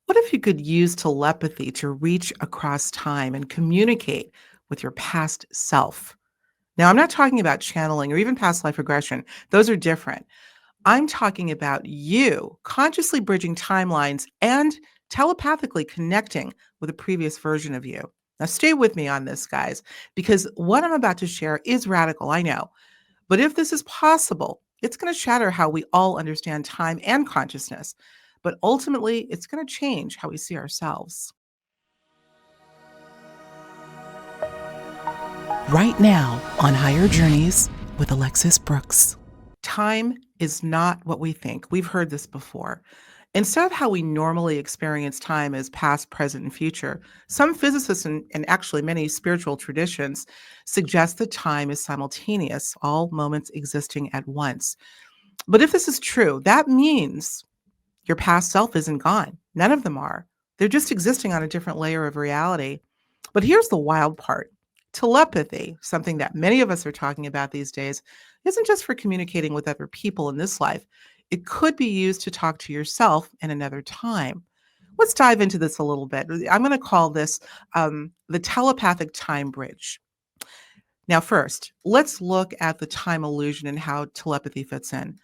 What if you could use telepathy to reach across time and communicate with your past self? Now, I'm not talking about channeling or even past life regression. Those are different. I'm talking about you consciously bridging timelines and telepathically connecting with a previous version of you. Now, stay with me on this, guys, because what I'm about to share is radical, I know. But if this is possible, it's going to shatter how we all understand time and consciousness. But ultimately, it's going to change how we see ourselves. Right now on Higher Journeys with Alexis Brooks. Time is not what we think. We've heard this before. Instead of how we normally experience time as past, present, and future, some physicists and actually many spiritual traditions suggest that time is simultaneous, all moments existing at once. But if this is true, that means your past self isn't gone. None of them are. They're just existing on a different layer of reality. But here's the wild part. Telepathy, something that many of us are talking about these days, isn't just for communicating with other people in this life. It could be used to talk to yourself in another time. Let's dive into this a little bit. I'm going to call this the Telepathic Time Bridge. Now, first, let's look at the time illusion and how telepathy fits in.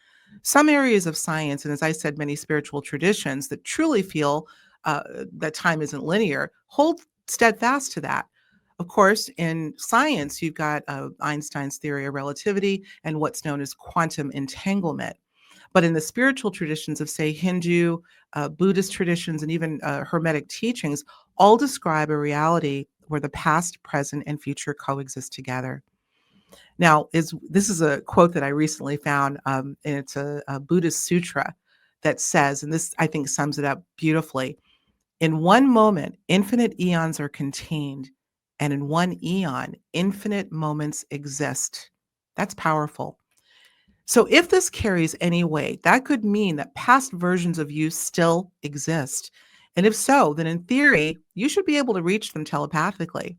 Some areas of science, and as I said, many spiritual traditions that truly feel uh, that time isn't linear, hold steadfast to that. Of course, in science, you've got Einstein's theory of relativity and what's known as quantum entanglement. But in the spiritual traditions of, say, Hindu, Buddhist traditions, and even Hermetic teachings, all describe a reality where the past, present, and future coexist together. Now, this is a quote that I recently found, and it's a Buddhist sutra that says, and this I think sums it up beautifully: in one moment, infinite eons are contained, and in one eon, infinite moments exist. That's powerful. So, if this carries any weight, that could mean that past versions of you still exist. And if so, then in theory, you should be able to reach them telepathically.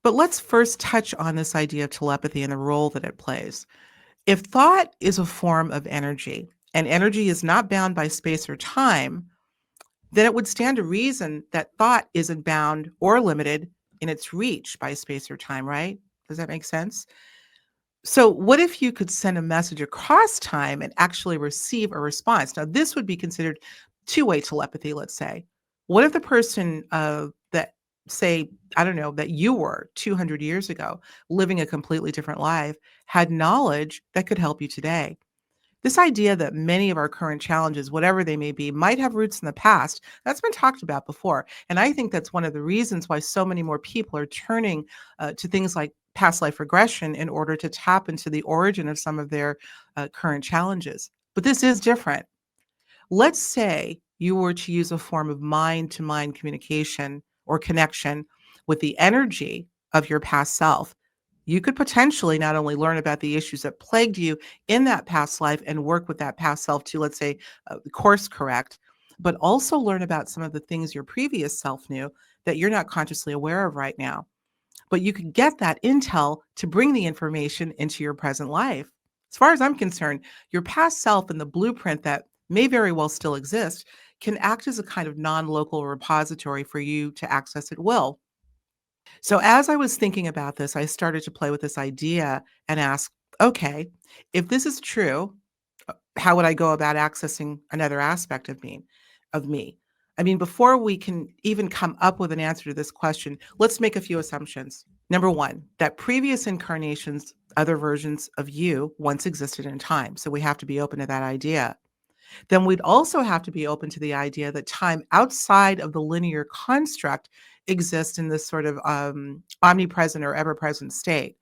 But let's first touch on this idea of telepathy and the role that it plays. If thought is a form of energy, and energy is not bound by space or time, then it would stand to reason that thought isn't bound or limited in its reach by space or time, right? Does that make sense? So, what if you could send a message across time and actually receive a response? Now, this would be considered two-way telepathy, let's say. What if the person that, say, I don't know, that you were 200 years ago, living a completely different life, had knowledge that could help you today? This idea that many of our current challenges, whatever they may be, might have roots in the past, that's been talked about before. And I think that's one of the reasons why so many more people are turning to things like past life regression in order to tap into the origin of some of their current challenges. But this is different. Let's say you were to use a form of mind to mind communication or connection with the energy of your past self. You could potentially not only learn about the issues that plagued you in that past life and work with that past self to, let's say, course correct, but also learn about some of the things your previous self knew that you're not consciously aware of right now. But you can get that intel to bring the information into your present life. As far as I'm concerned, your past self and the blueprint that may very well still exist can act as a kind of non local repository for you to access at will. So, as I was thinking about this, I started to play with this idea and ask, okay, if this is true, how would I go about accessing another aspect of me? Of me? I mean, before we can even come up with an answer to this question, let's make a few assumptions. Number one, that previous incarnations, other versions of you once existed in time. So we have to be open to that idea. Then we'd also have to be open to the idea that time outside of the linear construct exists in this sort of omnipresent or ever present state.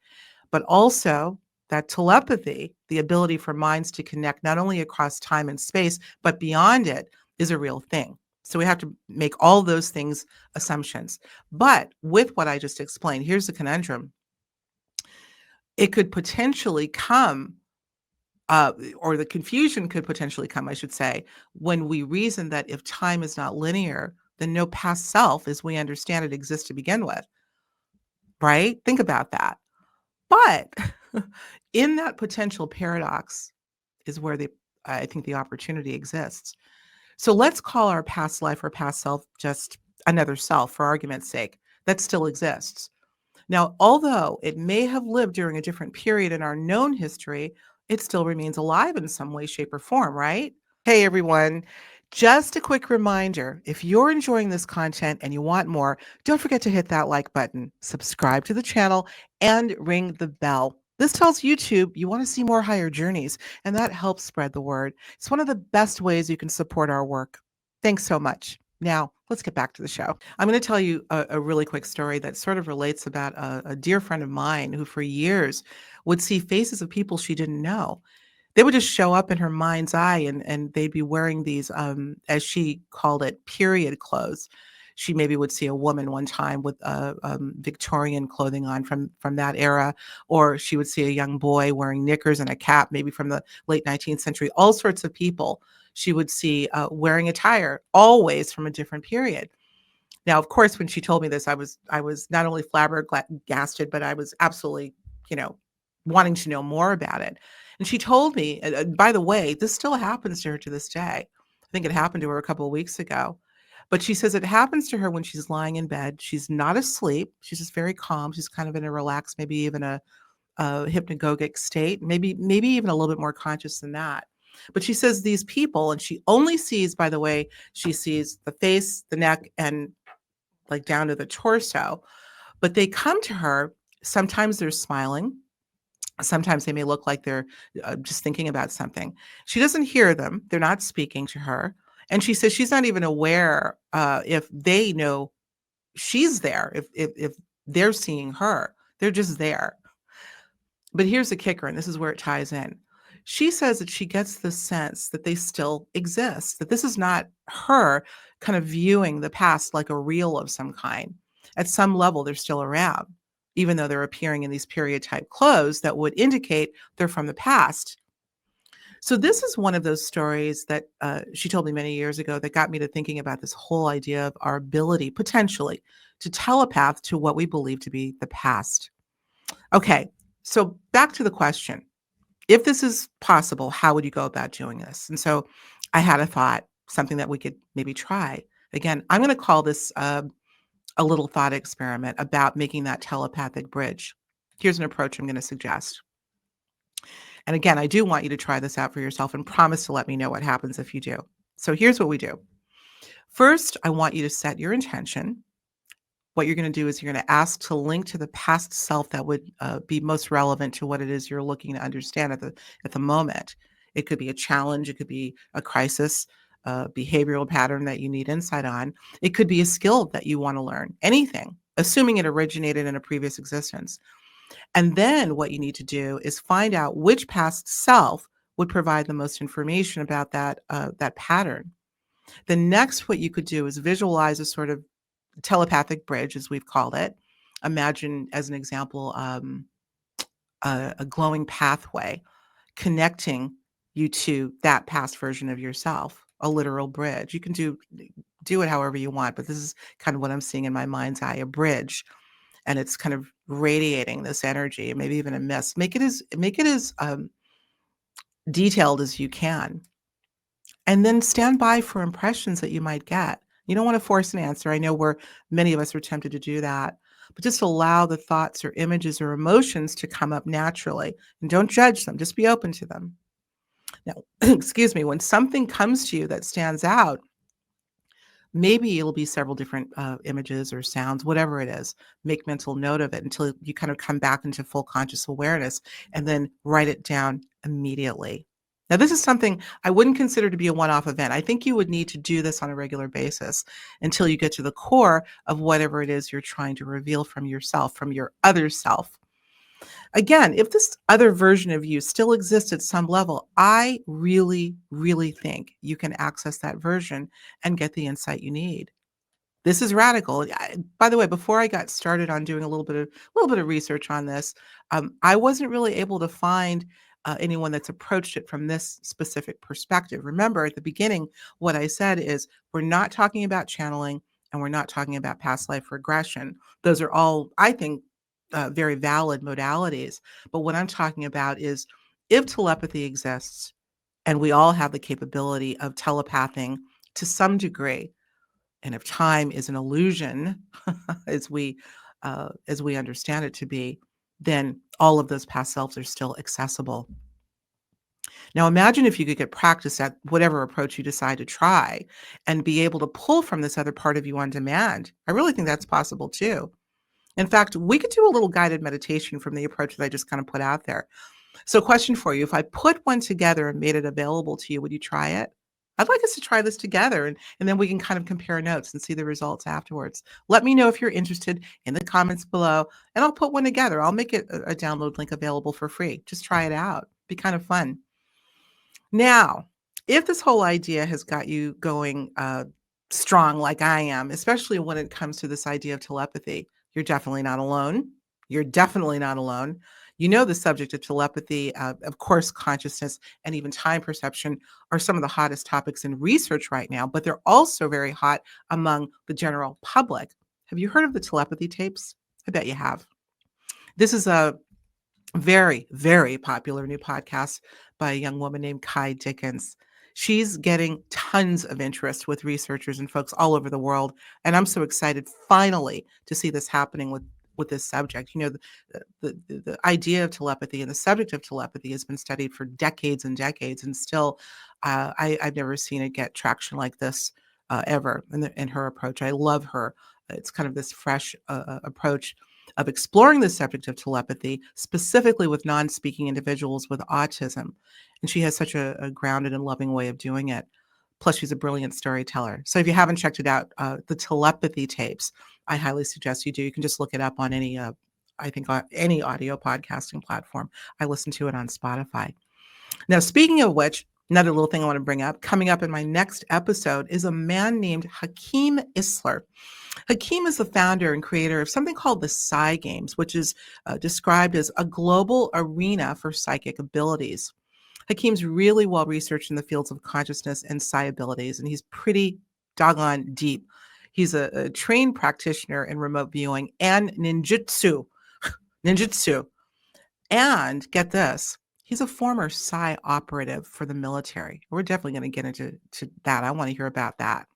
But also that telepathy, the ability for minds to connect not only across time and space, but beyond it, is a real thing. So we have to make all those things assumptions. But with what I just explained, here's the conundrum. It could potentially come, or the confusion could potentially come, I should say, when we reason that if time is not linear, then no past self, as we understand it, exists to begin with, right? Think about that. But in that potential paradox is where I think the opportunity exists. So let's call our past life or past self just another self for argument's sake that still exists. Now, although it may have lived during a different period in our known history, it still remains alive in some way, shape, or form, right? Hey, everyone. Just a quick reminder, if you're enjoying this content and you want more, don't forget to hit that like button, subscribe to the channel, and ring the bell. This tells YouTube you want to see more higher journeys, and that helps spread the word. It's one of the best ways you can support our work. Thanks so much. Now, let's get back to the show. I'm going to tell you a really quick story that sort of relates about a dear friend of mine who, for years, would see faces of people she didn't know. They would just show up in her mind's eye, and they'd be wearing these, as she called it, period clothes. She maybe would see a woman one time with Victorian clothing on from that era, or she would see a young boy wearing knickers and a cap, maybe from the late 19th century. All sorts of people she would see wearing attire, always from a different period. Now, of course, when she told me this, I was not only flabbergasted, but I was absolutely, you know, wanting to know more about it. And she told me, by the way, this still happens to her to this day. I think it happened to her a couple of weeks ago. But she says it happens to her when she's lying in bed. She's not asleep. She's just very calm. She's kind of in a relaxed, maybe even a hypnagogic state, maybe even a little bit more conscious than that. But she says these people, and she only sees, by the way, she sees the face, the neck, and like down to the torso, but they come to her. Sometimes they're smiling. Sometimes they may look like they're just thinking about something. She doesn't hear them. They're not speaking to her. And she says she's not even aware if they know she's there, if they're seeing her. They're just there. But here's the kicker, and this is where it ties in. She says that she gets the sense that they still exist, that this is not her kind of viewing the past like a reel of some kind. At some level, they're still around, even though they're appearing in these period type clothes that would indicate they're from the past. So, this is one of those stories that she told me many years ago that got me to thinking about this whole idea of our ability, potentially, to telepath to what we believe to be the past. Okay, so back to the question. If this is possible, how would you go about doing this? And so I had a thought, something that we could maybe try. Again, I'm going to call this a little thought experiment about making that telepathic bridge. Here's an approach I'm going to suggest. And again, I do want you to try this out for yourself and promise to let me know what happens if you do. So here's what we do. First, I want you to set your intention. What you're going to do is you're going to ask to link to the past self that would be most relevant to what it is you're looking to understand at the moment. It could be a challenge, it could be a crisis, a behavioral pattern that you need insight on. It could be a skill that you want to learn. Anything, assuming it originated in a previous existence. And then what you need to do is find out which past self would provide the most information about that pattern. The next, what you could do is visualize a sort of telepathic bridge, as we've called it. Imagine, as an example, a glowing pathway connecting you to that past version of yourself, a literal bridge. You can do it however you want, but this is kind of what I'm seeing in my mind's eye, a bridge, and it's kind of radiating this energy, maybe even a mist. Make it as detailed as you can, and then stand by for impressions that you might get. You don't want to force an answer. I know many of us are tempted to do that, but just allow the thoughts or images or emotions to come up naturally and don't judge them. Just be open to them. Now, excuse me, when something comes to you that stands out, maybe it'll be several different images or sounds, whatever it is. Make mental note of it until you kind of come back into full conscious awareness and then write it down immediately. Now, this is something I wouldn't consider to be a one-off event. I think you would need to do this on a regular basis until you get to the core of whatever it is you're trying to reveal from yourself, from your other self. Again, if this other version of you still exists at some level, I really, really think you can access that version and get the insight you need. This is radical. By the way, before I got started on doing a little bit of research on this, I wasn't really able to find anyone that's approached it from this specific perspective. Remember, at the beginning, what I said is we're not talking about channeling and we're not talking about past life regression. Those are all, I think, very valid modalities. But what I'm talking about is if telepathy exists and we all have the capability of telepathing to some degree. And if time is an illusion, as we understand it to be, then all of those past selves are still accessible. Now, imagine if you could get practice at whatever approach you decide to try and be able to pull from this other part of you on demand. I really think that's possible too. In fact, we could do a little guided meditation from the approach that I just kind of put out there. So, question for you, if I put one together and made it available to you, would you try it? I'd like us to try this together, and then we can kind of compare notes and see the results afterwards. Let me know if you're interested in the comments below, and I'll put one together. I'll make it a download link available for free. Just try it out. Be kind of fun. Now, if this whole idea has got you going strong like I am, especially when it comes to this idea of telepathy, you're definitely not alone. You're definitely not alone. You know, the subject of telepathy, of course, consciousness and even time perception are some of the hottest topics in research right now, but they're also very hot among the general public. Have you heard of the telepathy tapes? I bet you have. This is a very, very popular new podcast by a young woman named Kai Dickens. She's getting tons of interest with researchers and folks all over the world, and I'm so excited finally to see this happening with this subject. You know, the idea of telepathy and the subject of telepathy has been studied for decades and decades, and still, I've never seen it get traction like this ever in her approach. I love her. It's kind of this fresh approach of exploring the subject of telepathy, specifically with non-speaking individuals with autism. And she has such a grounded and loving way of doing it. Plus, she's a brilliant storyteller. So if you haven't checked it out, the telepathy tapes, I highly suggest you do. You can just look it up on any audio podcasting platform. I listen to it on Spotify. Now, speaking of which, another little thing I want to bring up, coming up in my next episode is a man named Hakeem Isler. Hakeem is the founder and creator of something called the Psi Games, which is described as a global arena for psychic abilities. Hakeem's really well researched in the fields of consciousness and psi abilities, and he's pretty doggone deep. He's a trained practitioner in remote viewing and ninjutsu. Ninjutsu. And get this, he's a former psi operative for the military. We're definitely going to get into that. I want to hear about that.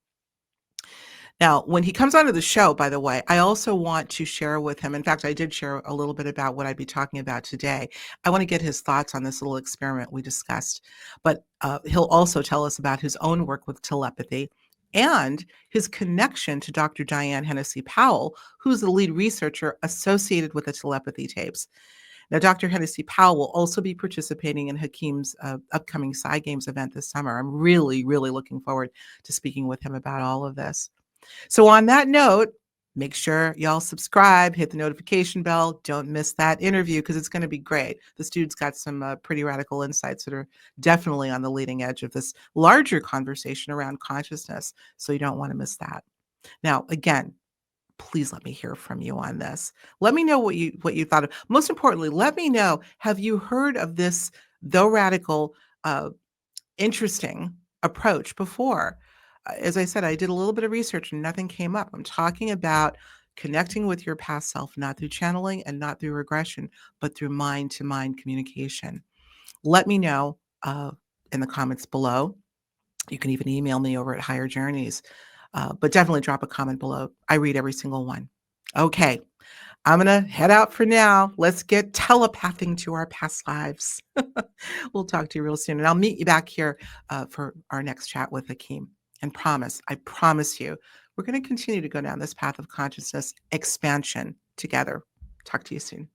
Now, when he comes onto the show, by the way, I also want to share with him. In fact, I did share a little bit about what I'd be talking about today. I want to get his thoughts on this little experiment we discussed. But he'll also tell us about his own work with telepathy and his connection to Dr. Diane Hennessy Powell, who's the lead researcher associated with the telepathy tapes. Now, Dr. Hennessy Powell will also be participating in Hakeem's upcoming Psi Games event this summer. I'm really, really looking forward to speaking with him about all of this. So on that note, make sure y'all subscribe, hit the notification bell. Don't miss that interview because it's going to be great. This dude's got some pretty radical insights that are definitely on the leading edge of this larger conversation around consciousness. So you don't want to miss that. Now, again, please let me hear from you on this. Let me know what you thought of. Most importantly, let me know, have you heard of this, though radical, interesting approach before? As I said, I did a little bit of research and nothing came up. I'm talking about connecting with your past self, not through channeling and not through regression, but through mind-to-mind communication. Let me know in the comments below. You can even email me over at Higher Journeys, but definitely drop a comment below. I read every single one. Okay, I'm going to head out for now. Let's get telepathing to our past lives. We'll talk to you real soon. And I'll meet you back here for our next chat with Hakeem. And I promise you, we're going to continue to go down this path of consciousness expansion together. Talk to you soon.